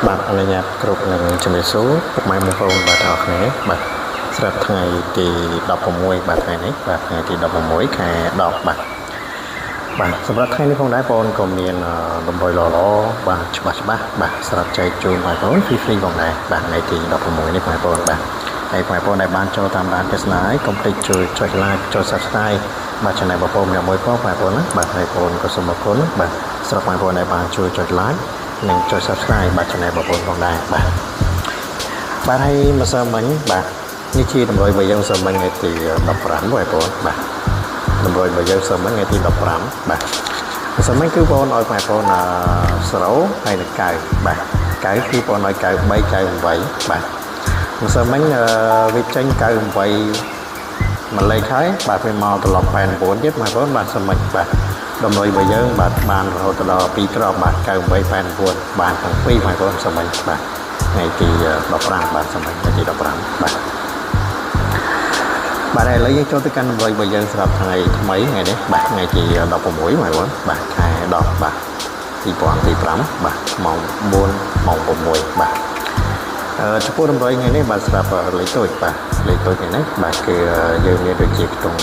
បាទអនុញ្ញាតគ្រប់នឹងជំរាបសួរពុកម៉ែបងប្អូនបាទអរគ្នាបាទស្រាប់ថ្ងៃទី16បាទថ្ងៃនេះបាទថ្ងៃទី16ខែ10បាទសម្រាប់ថ្ងៃនេះផងដែរបងប្អូនក៏មានតម្រុយល្អបាទច្បាស់បាទស្រាប់ចែកជូនបងប្អូនហ្វ្រីផងដែរបាទថ្ងៃទី16នេះបងប្អូនបាទហើយបងប្អូនដែលបានចូលតាមដានទស្សនាហើយកុំភ្លេចជួយចុច like ចុច subscribe បាទ channel បងប្អូនមួយផងបងប្អូនណាបាទហើយបងប្អូនក៏សូមអរគុណបាទសម្រាប់បងប្អូនដែលបានជួយចុច like និងចុច subscribe បាទ channel បងប្អូនផងដែរបាទហើយម្សិលមិញបាទនេះជាតម្រុយរបស់យើងម្សិលមិញថ្ងៃទី15បងប្អូនបាទតម្រុយរបស់យើងម្សិលមិញថ្ងៃទី15បាទម្សិលមិញគឺបងប្អូនឲ្យបងប្អូនស្រូវហើយនឹងកៅបាទកៅគឺបងប្អូនឲ្យកៅ3កៅ8បាទម្សិលមិញវាចេញកៅ8មួយលេខហើយបាទវាមកត្រឡប់89ទៀតបងប្អូនបាទសម្មិញបាទតម្រុយរបស់យើងបាទបានរហូតដល់2គ្រាប់បាទ98 89បានទាំងពីរបងប្អូនសម្មិញបាទថ្ងៃទី15បាទសម្មិញថ្ងៃទី15បាទឥឡូវយើងចូលទៅកាន់តម្រុយរបស់យើងសម្រាប់ថ្ងៃថ្មីថ្ងៃនេះបាទថ្ងៃទី16បងប្អូនបាទខែ10បាទ2025បាទម៉ោង4ម៉ោង6បាទចំពោះតម្រុយថ្ងៃនេះបាទស្រាប់លេខតូចបាទលេខតូចថ្ងៃនេះបាទគឺយើងមានដូចជាខ្ទង់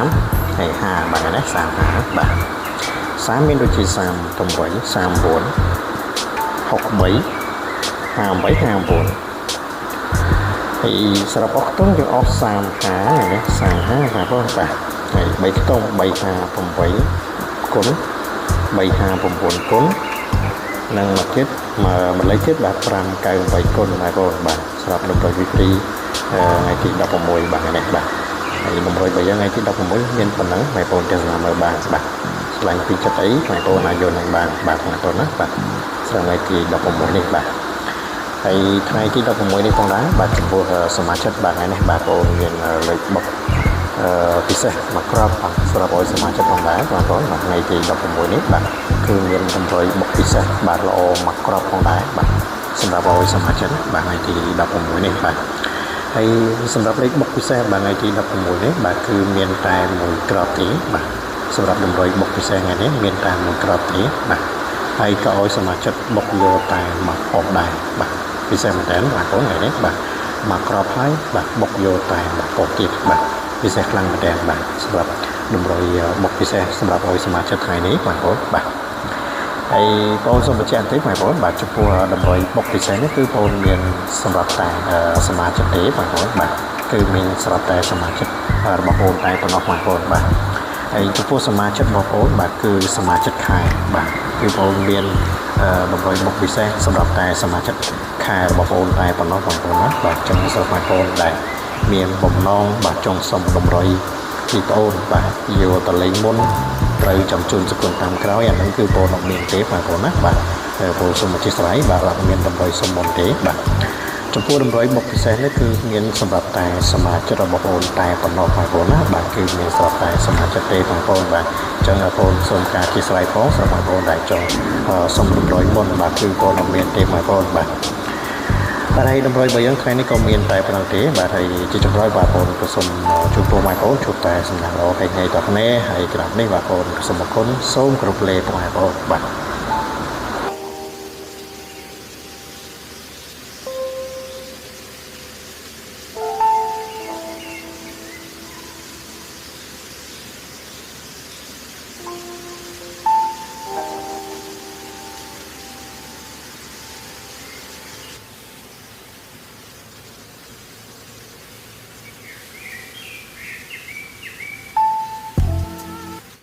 30ហើយ50បាទណា30បាទ30មានដូចជា38 39 63 58 59ហើយស្រាប់អស់ខ្ទង់យើងអស់30ណា35បាទបងបាទហើយ3ខ្ទង់358គុណ359គុណនិងមួយទៀតមួយលេខទៀតបាទ598គុណបាទបងបាទស្រាប់តម្រុយវិទ្រីថ្ងៃទី16បាទនេះបាទហើយតម្រុយរបស់យើងថ្ងៃទី16មានប៉ុណ្ណឹងបងប្អូនទស្សនាមើលបានបាទឆ្លាញ់ពីចិត្តអីបងប្អូនអាចយល់នឹងបានបាទបងប្អូនណាបាទស្រាប់ថ្ងៃទី16នេះបាទហើយថ្ងៃទី16នេះផងដែរបាទចំពោះសមាជិកបាទថ្ងៃនេះបាទបងប្អូនមានលេខបុកពិសេសមួយក្របបាទសម្រាប់ឲ្យសមាជិកផងដែរបងប្អូនបាទថ្ងៃទី16នេះបាទគឺមានតម្រុយបុកពិសេសបាទល្អមួយក្របផងដែរបាទសម្រាប់ឲ្យសមាជិកបាទថ្ងៃទី16នេះបាទហើយសម្រាប់លេខបុកពិសេសបាទថ្ងៃទី16នេះបាទគឺមានតែមួយក្របទេបាទសម្រាប់តម្រុយបុកពិសេសថ្ងៃនេះមានតែមួយក្របទេបាទហើយក៏ឲ្យសមាជិកបុកយកតែមួយអស់ដែរបាទពិសេសមែនតើបងប្អូនថ្ងៃនេះបាទមួយក្របហើយបាទបុកយកតែមួយអស់ទៀតបាទពិសេសខ្លាំងមែនតើបាទសម្រាប់តម្រុយបុកពិសេសសម្រាប់ឲ្យសមាជិកថ្ងៃនេះបងប្អូនបាទហើយបងសូមបញ្ជាក់បន្តិចបងប្អូនបាទចំពោះតម្រុយបុកពិសេសនេះគឺបងមានសម្រាប់តែសមាជិកទេបងប្អូនបាទគឺមានសម្រាប់តែសមាជិករបស់បងតែប៉ុណ្ណោះបងប្អូនបាទហើយចំពោះសមាជិកបងប្អូនបាទគឺសមាជិកខែបាទគឺបងមានតម្រុយបុកពិសេសសម្រាប់តែសមាជិកខែរបស់បងតែប៉ុណ្ណោះបងប្អូនណាបាទចឹងសូមបងប្អូនដែលមានបំណងបាទចង់សុំតម្រុយពីបងប្អូនបាទយកតលេងមុនត្រូវចាំជូនសគុណតាមក្រោយអាហ្នឹងគឺបងអត់មានទេបងប្អូនណាបាទបងសូមអធិស្ឋានបាទអត់មានតម្រុយសុំមុនទេបាទចំពោះតម្រុយបុកពិសេសនេះគឺមានសម្រាប់តែសមាជិករបស់បងតែប៉ុណ្ណោះបងប្អូនណាបាទគឺមានសម្រាប់តែសមាជិកទេបងប្អូនបាទចឹងបងប្អូនសូមការអធិស្ឋានផងសម្រាប់បងប្អូនដែលចង់សុំតម្រុយមុនបាទគឺបងអត់មានទេបងប្អូនបាទហើយតម្រុយរបស់យើងថ្ងៃនេះក៏មានតែប៉ុណ្ណឹងទេបាទហើយជាចុងក្រោយបាទបងប្អូនក៏សូមជួបពរបងប្អូនជួបតែសំណាងល្អថ្ងៃតទៅនេះហើយក្រាបនេះបងប្អូនក៏សូមអរគុណសូមគោរពលាបងប្អូនបាទ